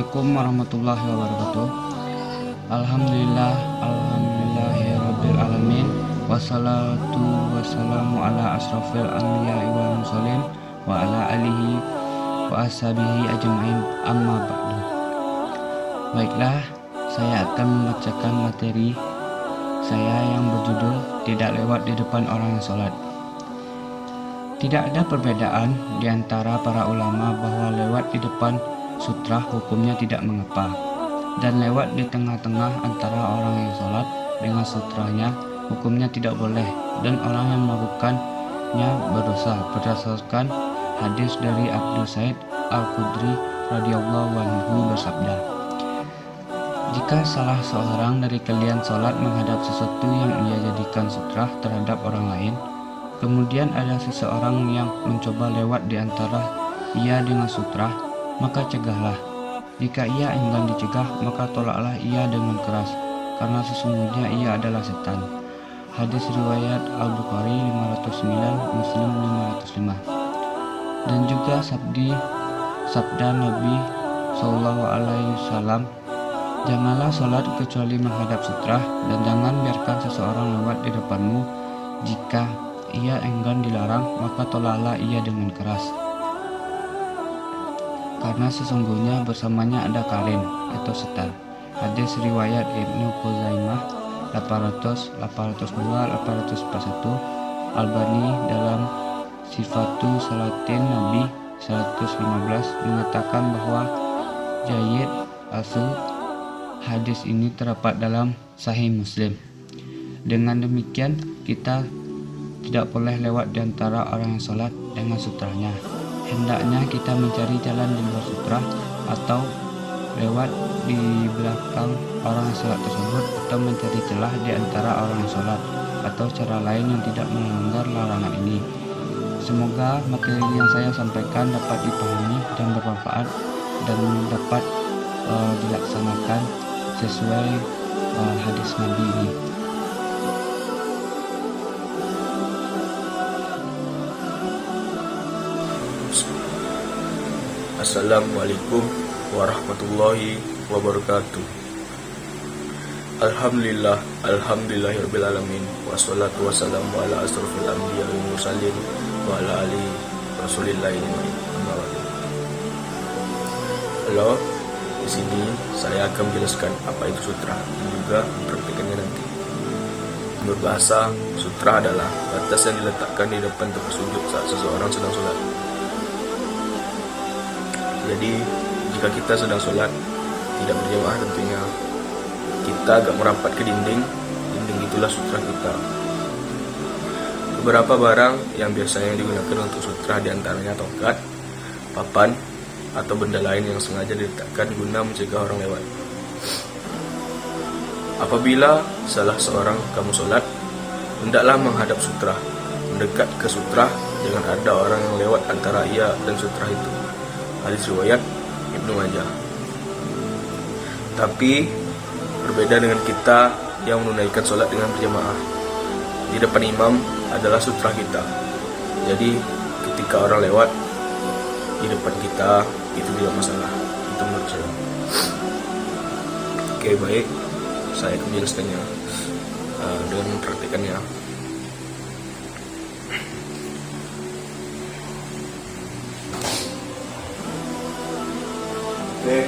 Assalamualaikum warahmatullahi wabarakatuh. Alhamdulillahirabbil alamin. Wassalatu wassalamu ala asrofil anbiya'i wal mursalin wa ala alihi wa ashabihi ajmain, amma ba'du. Baiklah, saya akan membacakan materi saya yang berjudul Tidak Lewat di Depan Orang yang Sholat. Tidak ada perbedaan di antara para ulama bahwa lewat di depan sutra hukumnya tidak mengapa, dan lewat di tengah-tengah antara orang yang sholat dengan sutranya hukumnya tidak boleh, dan orang yang melakukannya berdosa, berdasarkan hadis dari Abu Sa'id Al-Khudri radhiyallahu anhu bersabda, jika salah seorang dari kalian sholat menghadap sesuatu yang ia jadikan sutra terhadap orang lain, kemudian ada seseorang yang mencoba lewat di antara ia dengan sutra, maka cegahlah. Jika ia enggan dicegah, maka tolaklah ia dengan keras, karena sesungguhnya ia adalah setan. Hadis riwayat Al-Bukhari 509, Muslim 505. Dan juga sabda Nabi Sallallahu Alaihi Wasallam, janganlah sholat kecuali menghadap sutra, dan jangan biarkan seseorang lewat di depanmu. Jika ia enggan dilarang, maka tolaklah ia dengan keras, karena sesungguhnya bersamanya ada karin atau setan. Hadis riwayat Ibnu Khuzaimah 800, 802, 841. Albani dalam Sifatu Salatin Nabi 115 mengatakan bahwa Jayyid asal hadis ini terdapat dalam Sahih Muslim. Dengan demikian, kita tidak boleh lewat di antara orang yang sholat dengan sutranya. Hendaknya kita mencari jalan di luar sutra, atau lewat di belakang orang yang sholat tersebut, atau mencari celah di antara orang yang sholat, atau cara lain yang tidak melanggar larangan ini. Semoga materi yang saya sampaikan dapat dipahami dan bermanfaat, dan dapat dilaksanakan sesuai hadis Nabi ini. Assalamualaikum warahmatullahi wabarakatuh. Alhamdulillahirabbil alamin, wassalatu wassalamu ala asrofil anbiya'i wal mursalin wa ala alihi rasulillahi amma ba'du. Halo, di sini saya akan menjelaskan apa itu sutra dan juga mempraktikkannya nanti. Menurut bahasa, sutra adalah batas yang diletakkan di depan tempat sujud saat seseorang sedang sholat. Jadi, jika kita sedang sholat, tidak berjamaah tentunya, kita agak merapat ke dinding itulah sutra kita. Beberapa barang yang biasanya digunakan untuk sutra diantaranya tongkat, papan, atau benda lain yang sengaja diletakkan guna mencegah orang lewat. Apabila salah seorang kamu sholat, hendaklah menghadap sutra, mendekat ke sutra, jangan ada orang yang lewat antara ia dan sutra itu. Hadis riwayat Ibnu Majah. Tapi berbeda dengan kita yang menunaikan sholat dengan berjamaah. Di depan imam adalah sutra kita. Jadi ketika orang lewat di depan kita, itu tidak masalah. Itu menurut saya. Oke, baik, saya akan menjelaskannya dengan mempraktikannya. Oke,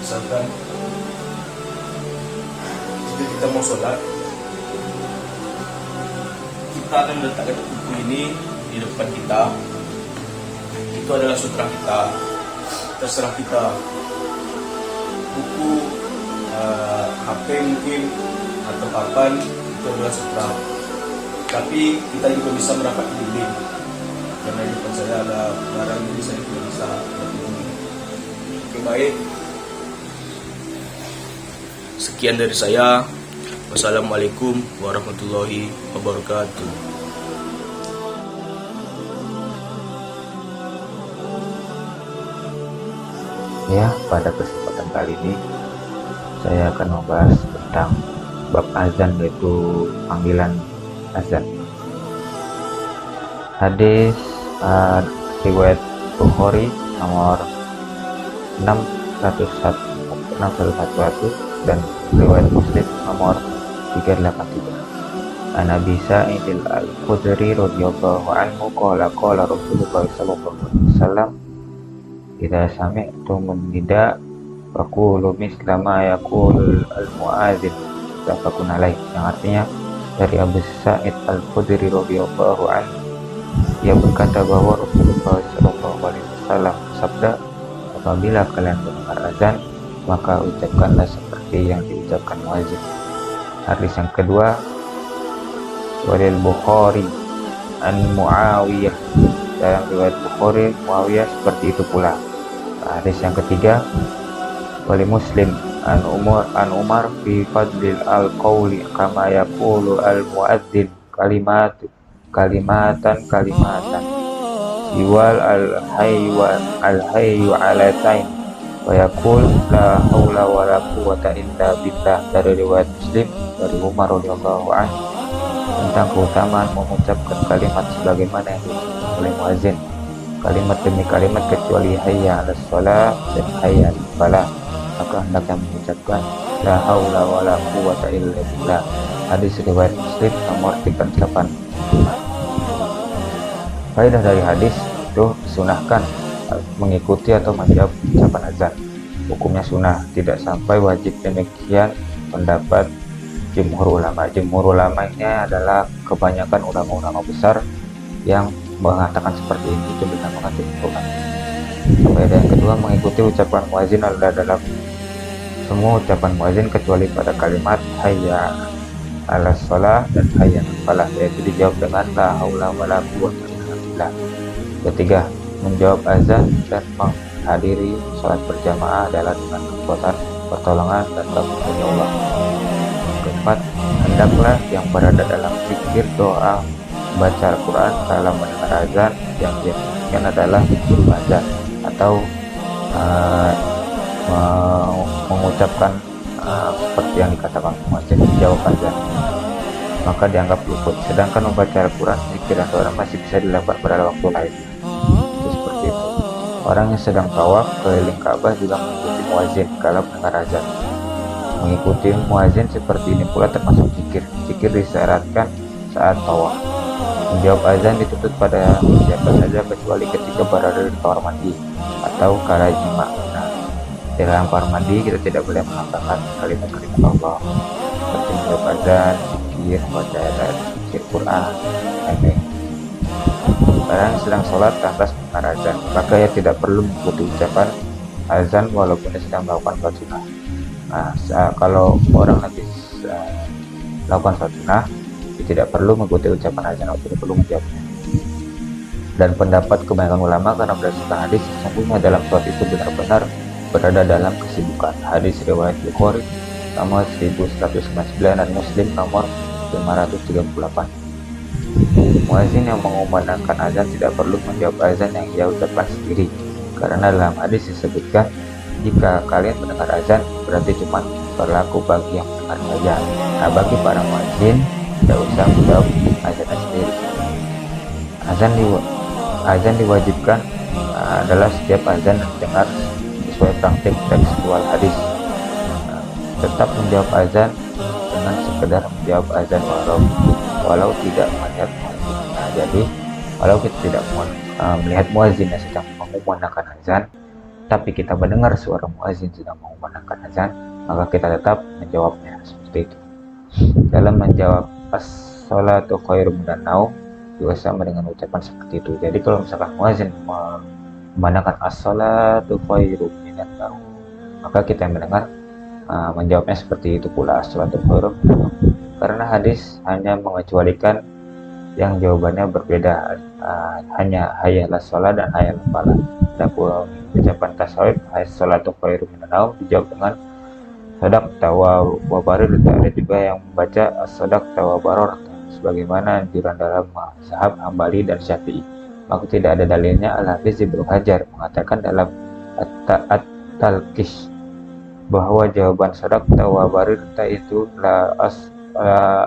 misalkan jika kita mau sholat, kita akan meletakkan buku ini di depan kita. Itu adalah sutra kita. Terserah kita, buku, HP mungkin, atau papan, itu adalah sutra. Tapi kita juga bisa merapat ke dinding, karena di depan saya ada barang, jadi saya tidak bisa. Baik, sekian dari saya. Wassalamualaikum warahmatullahi wabarakatuh. Ya, pada kesempatan kali ini saya akan membahas tentang bab azan, yaitu panggilan azan. Hadis riwayat Bukhari nomor 6111 dan riwayat Muslim nomor 383. An Abi Sa'id Al-Khudri radhiyallahu anhu qala qala Rasulullah sallallahu alaihi wasallam idza sami'tumun nida faqulu misla ma yaqul al-muadzin muttafaqun alaih, yang artinya dari Abu Sa'id Al-Khudri radhiyallahu anhu, ia berkata bahwa Rasulullah sallallahu alaihi wasallam bersabda, apabila kalian mendengar azan maka ucapkanlah seperti yang diucapkan muadzin. Hadis yang kedua, walil Bukhari an Muawiyah, dalam riwayat Bukhari Muawiyah seperti itu pula. Hadis yang ketiga, wali Muslim an Umar fi fadlil al-qawli kama yaqulu al-muadzin kalimatan siwal al-hayyu alatain wa yaqul la haula wa la quwwata illa billah, dari riwayat Muslim dari Umar radhiyallahu anhu tentang keutamaan mengucapkan kalimat sebagaimana yang diucapkan oleh muadzin, kalimat demi kalimat kecuali hayya 'alas shalah dan hayya 'alal falah, maka hendaknya mengucapkan la haula wa la quwwata illa billah. Hadis riwayat Muslim nomor 38. Faedah dari hadis itu disunahkan mengikuti atau menjawab ucapan azan. Hukumnya sunnah, tidak sampai wajib, demikian pendapat jumhur ulama. Jumhur ulama ini adalah kebanyakan ulama-ulama besar yang mengatakan seperti ini. Itu bisa mengatakan ulama. Faedah yang kedua, mengikuti ucapan muadzin adalah dalam semua ucapan muadzin kecuali pada kalimat hayya 'alas shalah dan hayya 'alal falah, yaitu dijawab dengan la haula wala quwwata illa billah. Ketiga, menjawab azan dan menghadiri sholat berjamaah adalah dengan kekuatan pertolongan dan karunia Allah. Keempat, hendaklah yang berada dalam zikir, doa, membaca Al-Quran dalam mendengar azan, yang dimaksudkan adalah guru azan atau mengucapkan seperti yang dikatakan muadzin menjawab azan, maka dianggap luput. Sedangkan membaca Al-Quran, zikir dan doa masih bisa dilakukan pada waktu lain. Itu seperti itu. Orang yang sedang tawaf keliling Ka'bah juga mengikuti muadzin kalau mendengar azan. Mengikuti muadzin seperti ini pula termasuk zikir. Zikir disyaratkan saat tawaf. Menjawab azan dituntut pada siapa saja kecuali ketika berada di kamar mandi atau kala jima'. Nah, di dalam kamar mandi kita tidak boleh mengatakan kalimat-kalimat Allah seperti menjawab azan, zikir, membaca ayat, zikir Quran, lain-lain. Orang yang sedang sholat lantas mendengar azan, maka ia tidak perlu mengikuti ucapan azan walaupun dia sedang melakukan sholat sunnah. Nah, kalau orang lagi melakukan sholat sunnah, dia tidak perlu mengikuti ucapan azan atau tidak perlu menjawabnya. Dan pendapat kebanyakan ulama karena berdasarkan hadis, sesungguhnya dalam sholat itu benar-benar berada dalam kesibukan. Hadis riwayat Bukhari nomor 1199 dan Muslim nomor 538. Muadzin yang mengumandangkan azan tidak perlu menjawab azan yang ia ucapkan sendiri, karena dalam hadis disebutkan jika kalian mendengar azan berarti cuma berlaku bagi yang mendengar saja. Nah, bagi para muadzin tidak usah menjawab azan sendiri. Azan diwajibkan adalah setiap azan yang didengar sesuai praktik tekstual hadis. Tetap menjawab azan dengan sekedar menjawab azan walau tidak melihat muadzin. Nah, jadi walau kita tidak melihat muadzin yang sedang mengumandangkan azan, tapi kita mendengar suara muadzin sedang mengumandangkan azan, maka kita tetap menjawabnya seperti itu. Dalam menjawab as-sholatu khairum minan naum juga sama dengan ucapan seperti itu. Jadi kalau misalkan muadzin mengumandangkan as-sholatu khairum minan naum, maka kita yang mendengar menjawabnya seperti itu pula, as-sholatu khairum minan naum. Karena hadis hanya mengecualikan yang jawabannya berbeda, hanya hayya 'alas shalah dan hayya 'alal falah. Adapun ucapan tasawuf as-sholatu khairum minan naum dijawab dengan shadaqta wa barir. Ada juga yang membaca as-shadaqta wa barar sebagaimana anjuran dalam mazhab Hambali dan Syafi'i. Maka tidak ada dalilnya. Al-Hafiz Ibnu Hajar mengatakan dalam At-Talqis bahwa jawaban shadaqta wa barir itu la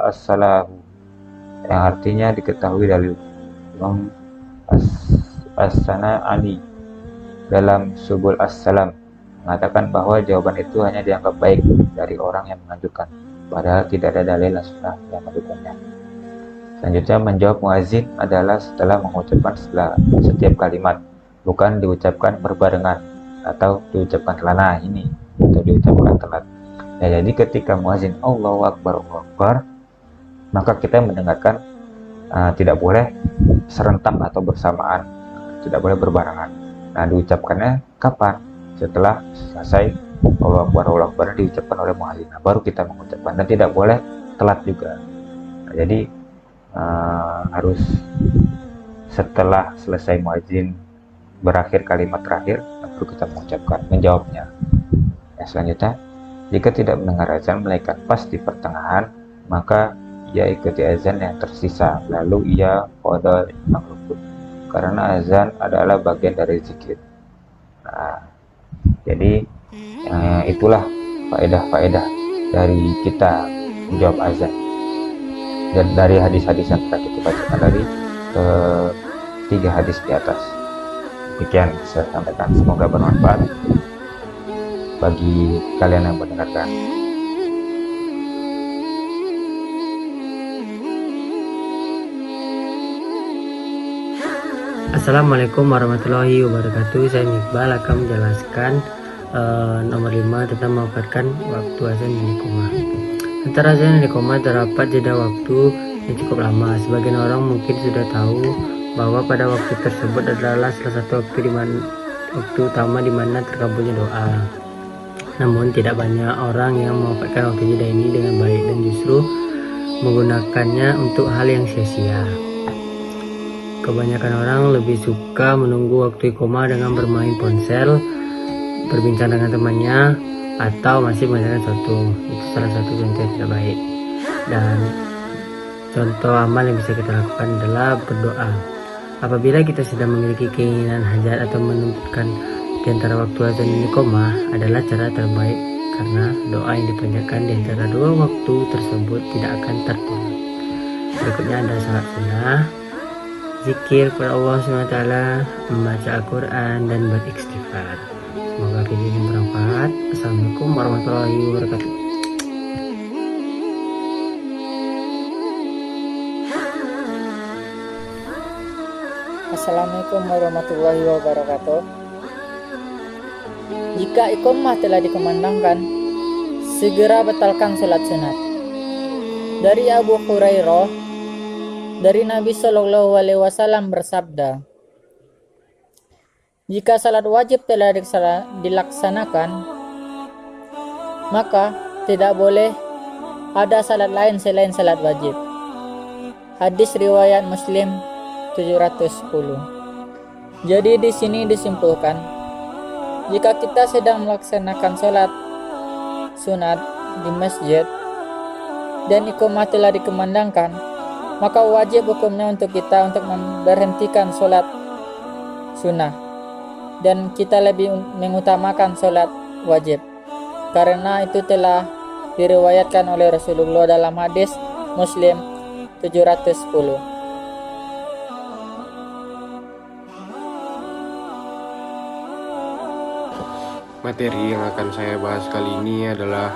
as-salahu, yang artinya diketahui dari As-Sana'ani dalam Subul As-Salam mengatakan bahwa jawaban itu hanya dianggap baik dari orang yang mengajukan, padahal tidak ada dalil sunnah yang mendukungnya. Selanjutnya, menjawab muazin adalah setelah mengucapkan setiap kalimat, bukan diucapkan berbarengan atau diucapkan telat. Nah, ini atau diucapkan telat. Ya, jadi ketika muazin Allahu Akbar, Allahu Akbar, maka kita mendengarkan tidak boleh serentak atau bersamaan, tidak boleh berbarengan. Nah, diucapkannya kapan? Setelah selesai Allahu Akbar, Allahu Akbar diucapkan oleh muazin, baru kita mengucapkan, dan tidak boleh telat juga. Nah, jadi harus setelah selesai muazin berakhir kalimat terakhir baru kita mengucapkan, menjawabnya. Ya, selanjutnya, jika tidak mendengar azan melainkan pas di pertengahan, maka ia ikuti azan yang tersisa, lalu ia qada yang luput, karena azan adalah bagian dari zikir. Nah, jadi itulah faedah-faedah dari kita menjawab azan, dan dari hadis-hadis yang telah kita bacakan dari 3 hadis di atas. Demikian saya sampaikan, semoga bermanfaat bagi kalian yang mendengarkan. Assalamualaikum warahmatullahi wabarakatuh. Saya Iqbal akan menjelaskan nomor 5 tentang memanfaatkan waktu azan dan iqamah. Antara azan dan iqamah terdapat jeda waktu yang cukup lama. Sebagian orang mungkin sudah tahu bahwa pada waktu tersebut adalah salah satu waktu utama di mana terkabulnya doa. Namun tidak banyak orang yang memanfaatkan waktu jeda ini dengan baik dan justru menggunakannya untuk hal yang sia-sia. Kebanyakan orang lebih suka menunggu waktu iqamah dengan bermain ponsel, berbincang dengan temannya, atau masih mengerjakan sesuatu. Itu salah satu contoh yang tidak baik. Dan contoh amal yang bisa kita lakukan adalah berdoa. Apabila kita sedang memiliki keinginan hajat atau menuntutkan di antara waktu azan dan iqamah adalah cara terbaik, karena doa yang dipanjatkan di antara 2 waktu tersebut tidak akan tertolak. Berikutnya ada salat sunnah, zikir kepada Allah SWT, membaca Al-Quran, dan beristighfar. Semoga video ini bermanfaat. Assalamualaikum warahmatullahi wabarakatuh. Assalamualaikum warahmatullahi wabarakatuh. Jika iqamah telah dikumandangkan, segera batalkan salat sunat. Dari Abu Hurairah, dari Nabi Shallallahu Alaihi Wasallam bersabda, jika salat wajib telah dilaksanakan, maka tidak boleh ada salat lain selain salat wajib. Hadis riwayat Muslim 710. Jadi di sini disimpulkan, jika kita sedang melaksanakan salat sunat di masjid dan iqamah telah dikumandangkan, maka wajib hukumnya untuk kita untuk memberhentikan sholat sunnah, dan kita lebih mengutamakan sholat wajib, karena itu telah diriwayatkan oleh Rasulullah dalam hadis Muslim 710. Materi yang akan saya bahas kali ini adalah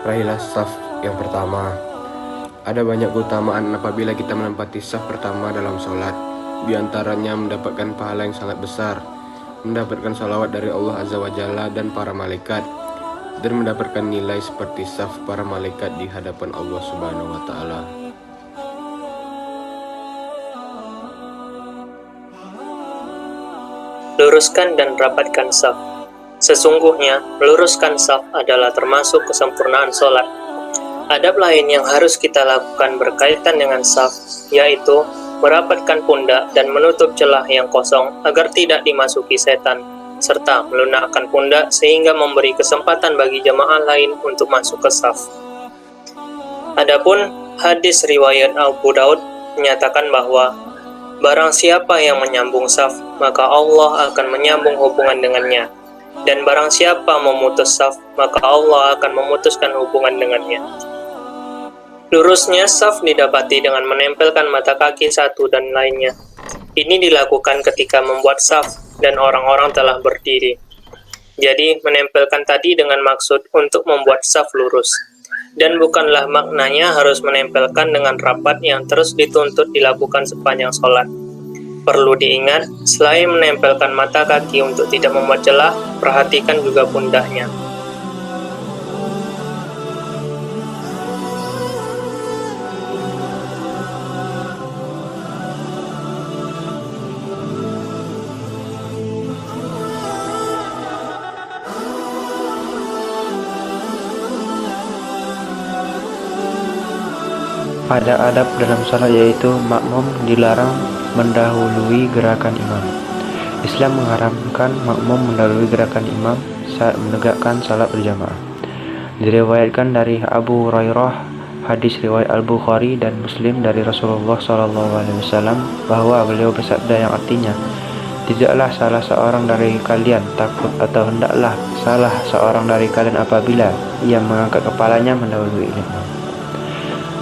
raihlah saf yang pertama. Ada banyak keutamaan apabila kita menempati saf pertama dalam sholat. Di antaranya mendapatkan pahala yang sangat besar, mendapatkan salawat dari Allah Azza wa Jalla dan para malaikat, dan mendapatkan nilai seperti saf para malaikat di hadapan Allah Subhanahu wa Ta'ala. Luruskan dan rapatkan saf. Sesungguhnya, meluruskan saf adalah termasuk kesempurnaan sholat. Adab lain yang harus kita lakukan berkaitan dengan saf, yaitu merapatkan pundak dan menutup celah yang kosong agar tidak dimasuki setan, serta melunakkan pundak sehingga memberi kesempatan bagi jamaah lain untuk masuk ke saf. Adapun hadis riwayat Abu Daud menyatakan bahwa barang siapa yang menyambung saf, maka Allah akan menyambung hubungan dengannya. Dan barang siapa memutus saf, maka Allah akan memutuskan hubungan dengannya. Lurusnya saf didapati dengan menempelkan mata kaki satu dan lainnya. Ini dilakukan ketika membuat saf dan orang-orang telah berdiri. Jadi, menempelkan tadi dengan maksud untuk membuat saf lurus. Dan bukanlah maknanya harus menempelkan dengan rapat yang terus dituntut dilakukan sepanjang sholat. Perlu diingat, selain menempelkan mata kaki untuk tidak membuat celah, perhatikan juga pundaknya. Ada adab dalam salat yaitu makmum dilarang mendahului gerakan imam. Islam mengharamkan makmum mendahului gerakan imam saat menegakkan salat berjamaah. Diriwayatkan dari Abu Hurairah, hadis riwayat Al-Bukhari dan Muslim dari Rasulullah SAW bahwa beliau bersabda yang artinya, tidaklah salah seorang dari kalian takut atau hendaklah salah seorang dari kalian apabila ia mengangkat kepalanya mendahului imam,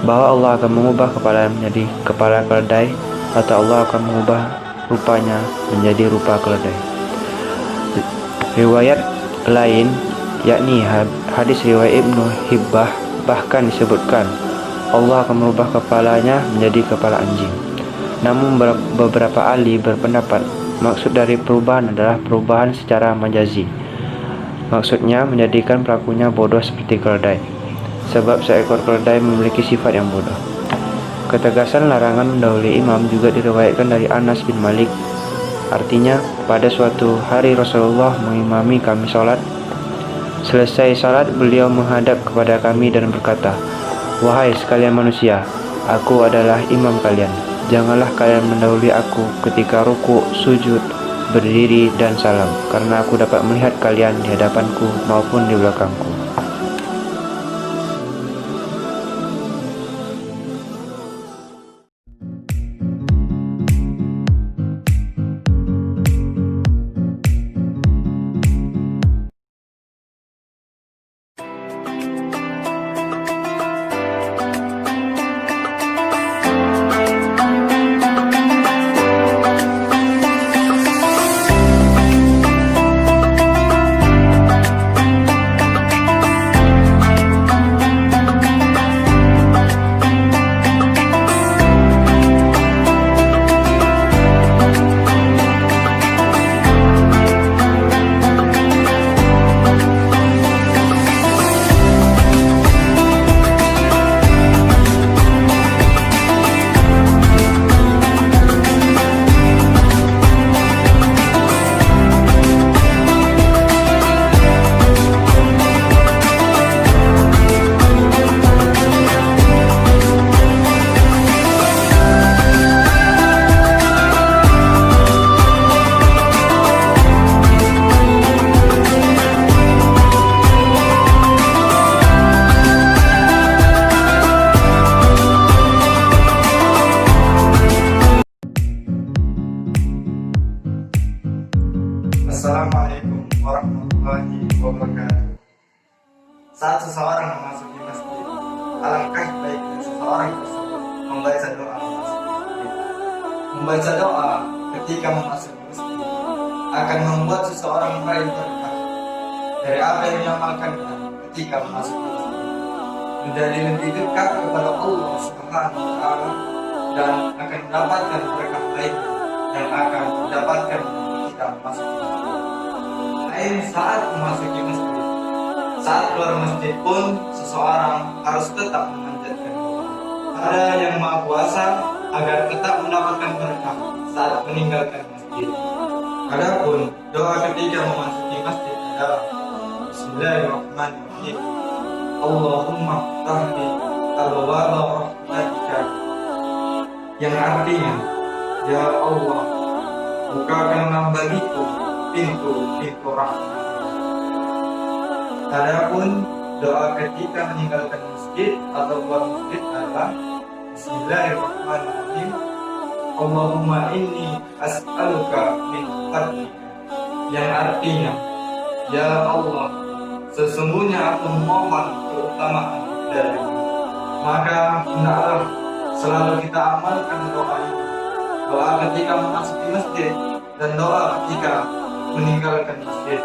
bahwa Allah akan mengubah kepalanya menjadi kepala keledai atau Allah akan mengubah rupanya menjadi rupa keledai. Riwayat lain yakni hadis riwayat Ibnu Hibbah bahkan disebutkan Allah akan merubah kepalanya menjadi kepala anjing. Namun beberapa ahli berpendapat maksud dari perubahan adalah perubahan secara majazi. Maksudnya menjadikan pelakunya bodoh seperti keledai, sebab seekor keledai memiliki sifat yang bodoh. Ketegasan larangan mendahului imam juga diriwayatkan dari Anas bin Malik. Artinya, pada suatu hari Rasulullah mengimami kami sholat. Selesai salat, beliau menghadap kepada kami dan berkata, "Wahai sekalian manusia, aku adalah imam kalian. Janganlah kalian mendahului aku ketika ruku, sujud, berdiri, dan salam, karena aku dapat melihat kalian di hadapanku maupun di belakangku." Assalamualaikum warahmatullahi wabarakatuh. Saat seseorang memasuki masjid, alangkah baiknya seseorang tersebut membaca doa memasuki masjid. Membaca doa ketika memasuki masjid akan membuat seseorang meraih berkah dari apa yang diamalkannya ketika memasuki masjid, menjadi lebih dekat kepada Allah Subhanahu wa Ta'ala, dan akan mendapatkan berkah lainnya yang akan mendapatkan ketika memasuki masjid. Saat memasuki masjid, saat keluar masjid pun seseorang harus tetap memanjatkan doa kepada Yang Maha Kuasa agar tetap mendapatkan berkah saat meninggalkan masjid. Adapun doa ketika memasuki masjid adalah Bismillahirrahmanirrahim. Allahumma tahdi abwaaba rahmatika, yang artinya, ya Allah, bukakanlah bagiku pintu-pintu rahmat. Adapun doa ketika meninggalkan masjid atau keluar masjid adalah Bismillahirrahmanirrahim. Allahumma inni as'aluka min fadlika, yang artinya, ya Allah, sesungguhnya aku memohon keutamaan darimu. Maka hendaklah selalu kita amalkan doa ini, doa ketika memasuki masjid dan doa ketika meninggalkan masjid.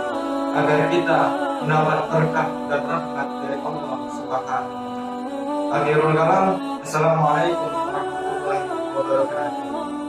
agar kita mendapat berkah dan rahmat dari Allah Subhanahu wa taala. Akhirul kalam, assalamualaikum warahmatullahi wabarakatuh.